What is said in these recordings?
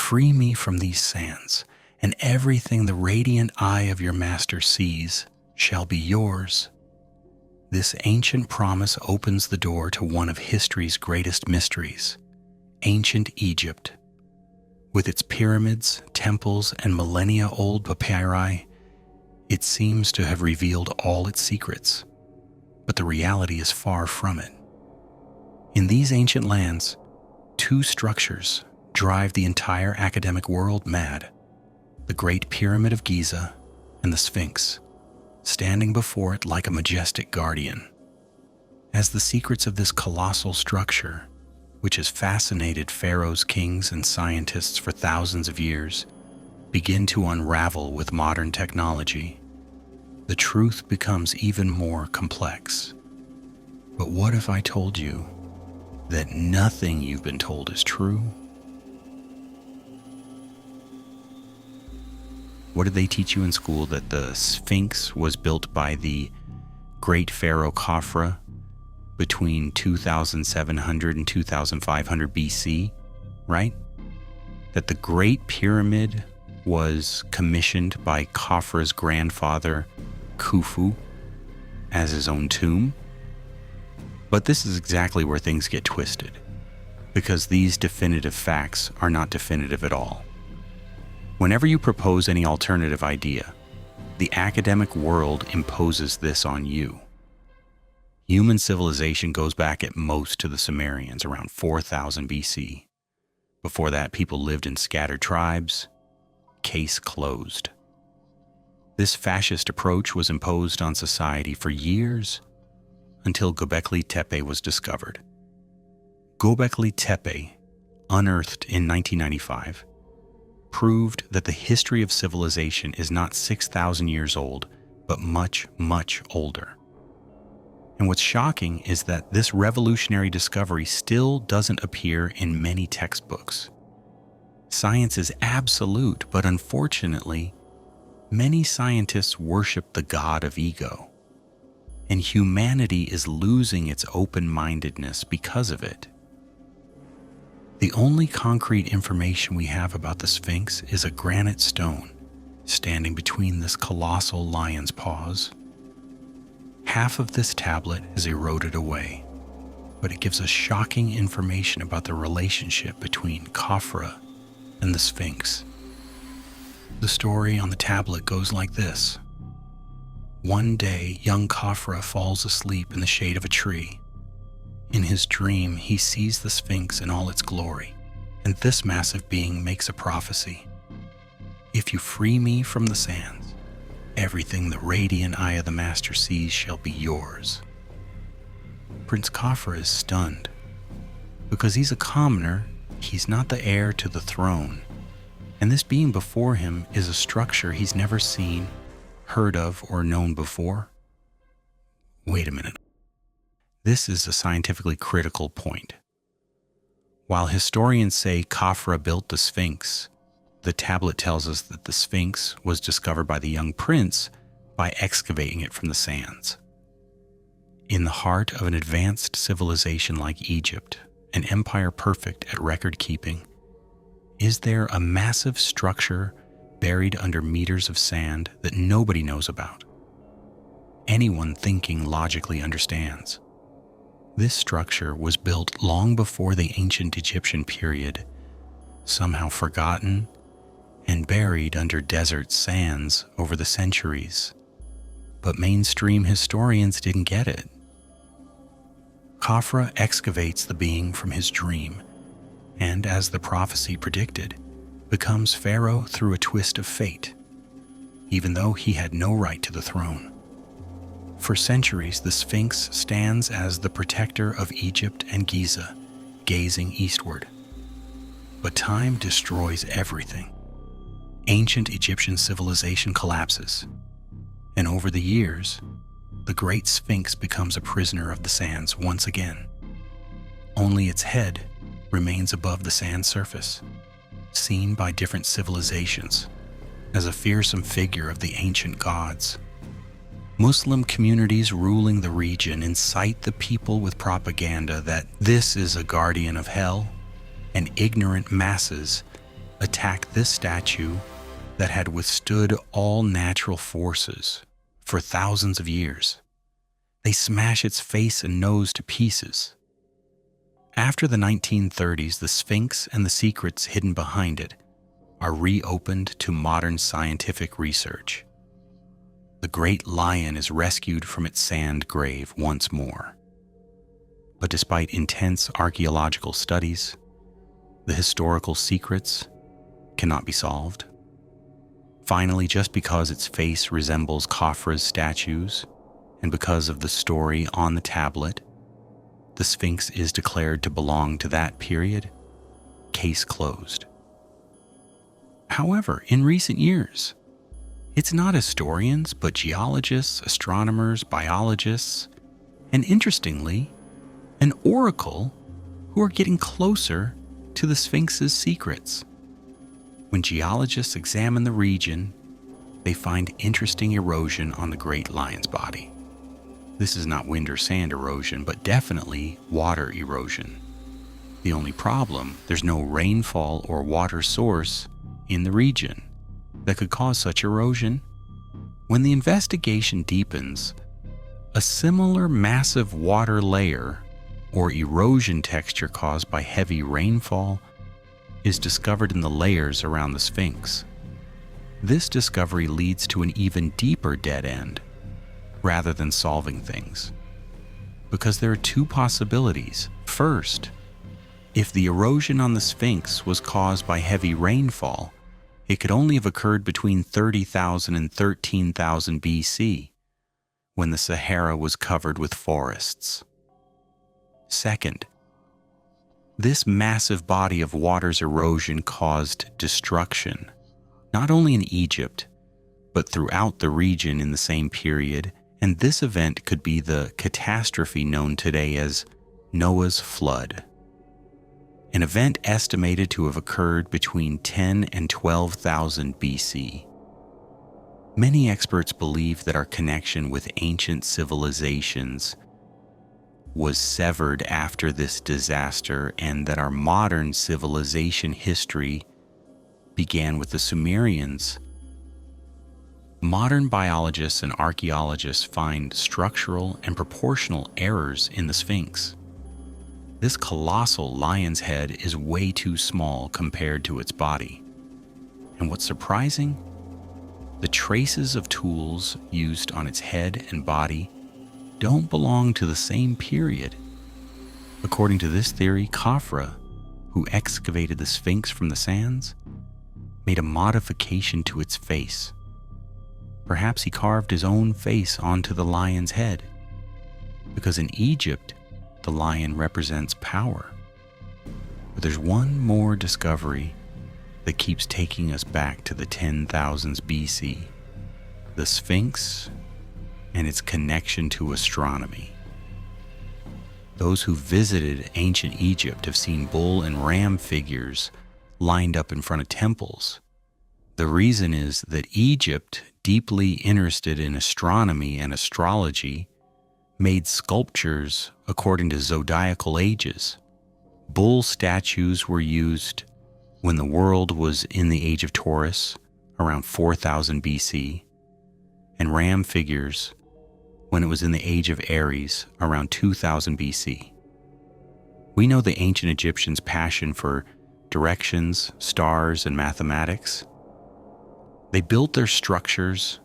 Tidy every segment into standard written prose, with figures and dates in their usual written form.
free me from these sands, and everything the radiant eye of your master sees shall be yours. This ancient promise opens the door to one of history's greatest mysteries, ancient Egypt. With its pyramids, temples, and millennia-old papyri, it seems to have revealed all its secrets, but the reality is far from it. In these ancient lands, two structures drive the entire academic world mad: the Great Pyramid of Giza and the Sphinx, standing before it like a majestic guardian. As the secrets of this colossal structure, which has fascinated pharaohs, kings, and scientists for thousands of years, begin to unravel with modern technology, the truth becomes even more complex. But what if I told you that nothing you've been told is true? What did they teach you in school? That the Sphinx was built by the great pharaoh Khafre between 2700 and 2500 BC, right? That the Great Pyramid was commissioned by Khafre's grandfather, Khufu, as his own tomb. But this is exactly where things get twisted, because these definitive facts are not definitive at all. Whenever you propose any alternative idea, the academic world imposes this on you. Human civilization goes back at most to the Sumerians around 4000 BC. Before that, people lived in scattered tribes. Case closed. This fascist approach was imposed on society for years until Gobeklitepe was discovered. Gobeklitepe, unearthed in 1995, proved that the history of civilization is not 6,000 years old, but much, much older. And what's shocking is that this revolutionary discovery still doesn't appear in many textbooks. Science is absolute, but unfortunately, many scientists worship the god of ego, and humanity is losing its open-mindedness because of it. The only concrete information we have about the Sphinx is a granite stone standing between this colossal lion's paws. Half of this tablet is eroded away, but it gives us shocking information about the relationship between Khafre and the Sphinx. The story on the tablet goes like this. One day, young Khafre falls asleep in the shade of a tree. In his dream, he sees the Sphinx in all its glory, and this massive being makes a prophecy. If you free me from the sands, everything the radiant eye of the master sees shall be yours. Prince Khafre is stunned. Because he's a commoner, he's not the heir to the throne, and this being before him is a structure he's never seen, heard of, or known before. Wait a minute. This is a scientifically critical point. While historians say Khafre built the Sphinx, the tablet tells us that the Sphinx was discovered by the young prince by excavating it from the sands. In the heart of an advanced civilization like Egypt, an empire perfect at record keeping, is there a massive structure buried under meters of sand that nobody knows about? Anyone thinking logically understands. This structure was built long before the ancient Egyptian period, somehow forgotten and buried under desert sands over the centuries. But mainstream historians didn't get it. Khafre excavates the being from his dream, and as the prophecy predicted, becomes pharaoh through a twist of fate, even though he had no right to the throne. For centuries, the Sphinx stands as the protector of Egypt and Giza, gazing eastward. But time destroys everything. Ancient Egyptian civilization collapses, and over the years, the great Sphinx becomes a prisoner of the sands once again. Only its head remains above the sand surface, seen by different civilizations as a fearsome figure of the ancient gods. Muslim communities ruling the region incite the people with propaganda that this is a guardian of hell, and ignorant masses attack this statue that had withstood all natural forces for thousands of years. They smash its face and nose to pieces. After the 1930s, the Sphinx and the secrets hidden behind it are reopened to modern scientific research. The great lion is rescued from its sand grave once more. But despite intense archaeological studies, the historical secrets cannot be solved. Finally, just because its face resembles Khafre's statues, and because of the story on the tablet, the Sphinx is declared to belong to that period. Case closed. However, in recent years, it's not historians, but geologists, astronomers, biologists, and interestingly, an oracle who are getting closer to the Sphinx's secrets. When geologists examine the region, they find interesting erosion on the great lion's body. This is not wind or sand erosion, but definitely water erosion. The only problem, there's no rainfall or water source in the region that could cause such erosion. When the investigation deepens, a similar massive water layer or erosion texture caused by heavy rainfall is discovered in the layers around the Sphinx. This discovery leads to an even deeper dead end, rather than solving things. Because there are two possibilities. First, if the erosion on the Sphinx was caused by heavy rainfall, it could only have occurred between 30,000 and 13,000 BC, when the Sahara was covered with forests. Second, this massive body of water's erosion caused destruction, not only in Egypt, but throughout the region in the same period, and this event could be the catastrophe known today as Noah's flood. An event estimated to have occurred between 10 and 12,000 BC. Many experts believe that our connection with ancient civilizations was severed after this disaster, and that our modern civilization history began with the Sumerians. Modern biologists and archaeologists find structural and proportional errors in the Sphinx. This colossal lion's head is way too small compared to its body. And what's surprising? The traces of tools used on its head and body don't belong to the same period. According to this theory, Khafre, who excavated the Sphinx from the sands, made a modification to its face. Perhaps he carved his own face onto the lion's head, because in Egypt, the lion represents power. But there's one more discovery that keeps taking us back to the 10,000s BC, the Sphinx and its connection to astronomy. Those who visited ancient Egypt have seen bull and ram figures lined up in front of temples. The reason is that Egypt, deeply interested in astronomy and astrology, made sculptures according to zodiacal ages. Bull statues were used when the world was in the age of Taurus, around 4000 BC, and ram figures when it was in the age of Aries, around 2000 BC. We know the ancient Egyptians' passion for directions, stars, and mathematics. They built their structures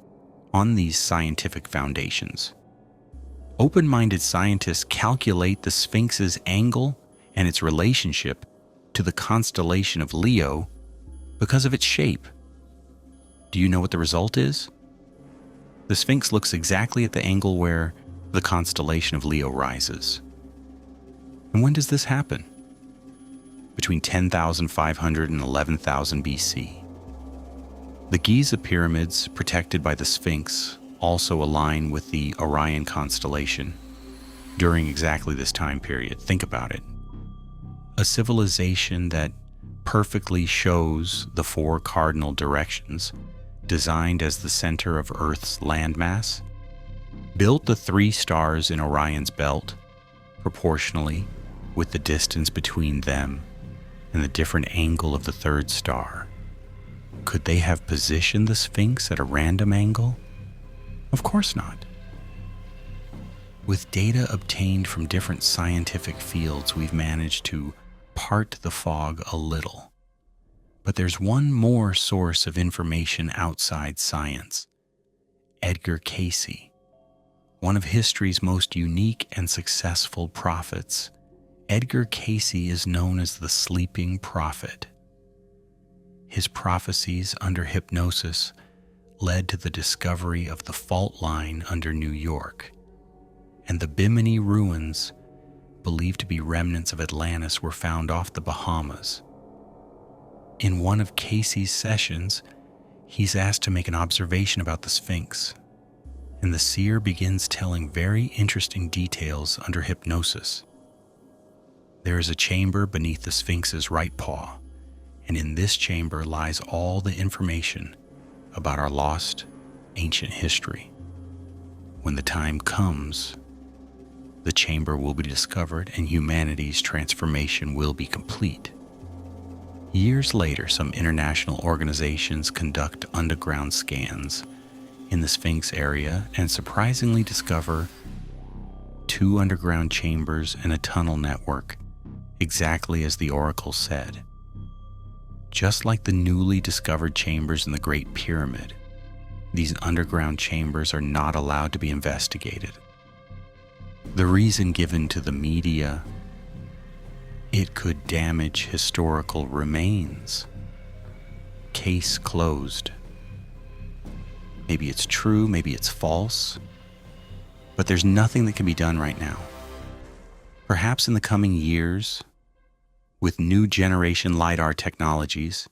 on these scientific foundations. Open-minded scientists calculate the Sphinx's angle and its relationship to the constellation of Leo because of its shape. Do you know what the result is? The Sphinx looks exactly at the angle where the constellation of Leo rises. And when does this happen? Between 10,500 and 11,000 BC. The Giza pyramids, protected by the Sphinx, also align with the Orion constellation during exactly this time period. Think about it. A civilization that perfectly shows the four cardinal directions, designed as the center of Earth's landmass, built the three stars in Orion's belt proportionally with the distance between them, and the different angle of the third star. Could they have positioned the Sphinx at a random angle? Of course not. With data obtained from different scientific fields, we've managed to part the fog a little. But there's one more source of information outside science. Edgar Cayce, one of history's most unique and successful prophets. Edgar Cayce is known as the sleeping prophet. His prophecies under hypnosis led to the discovery of the fault line under New York, and the Bimini ruins, believed to be remnants of Atlantis, were found off the Bahamas. In one of Cayce's sessions, he's asked to make an observation about the Sphinx, and the seer begins telling very interesting details under hypnosis. There is a chamber beneath the Sphinx's right paw, and in this chamber lies all the information about our lost ancient history. When the time comes, the chamber will be discovered and humanity's transformation will be complete. Years later, some international organizations conduct underground scans in the Sphinx area and surprisingly discover 2 underground chambers and a tunnel network, exactly as the oracle said. Just like the newly discovered chambers in the Great Pyramid, these underground chambers are not allowed to be investigated. The reason given to the media: it could damage historical remains. Case closed. Maybe it's true, maybe it's false, but there's nothing that can be done right now. Perhaps in the coming years, with new generation LiDAR technologies,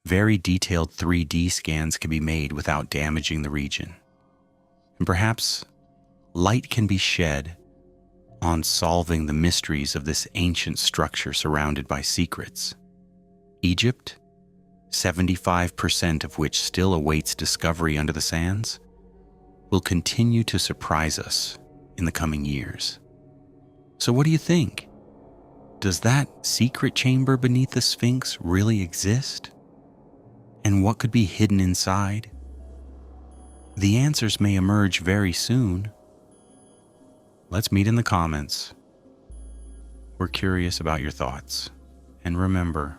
very detailed 3D scans can be made without damaging the region. And perhaps light can be shed on solving the mysteries of this ancient structure surrounded by secrets. Egypt, 75% of which still awaits discovery under the sands, will continue to surprise us in the coming years. So what do you think? Does that secret chamber beneath the Sphinx really exist? And what could be hidden inside? The answers may emerge very soon. Let's meet in the comments. We're curious about your thoughts. And remember,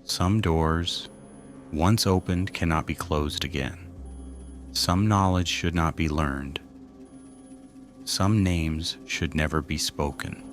some doors, once opened, cannot be closed again. Some knowledge should not be learned. Some names should never be spoken.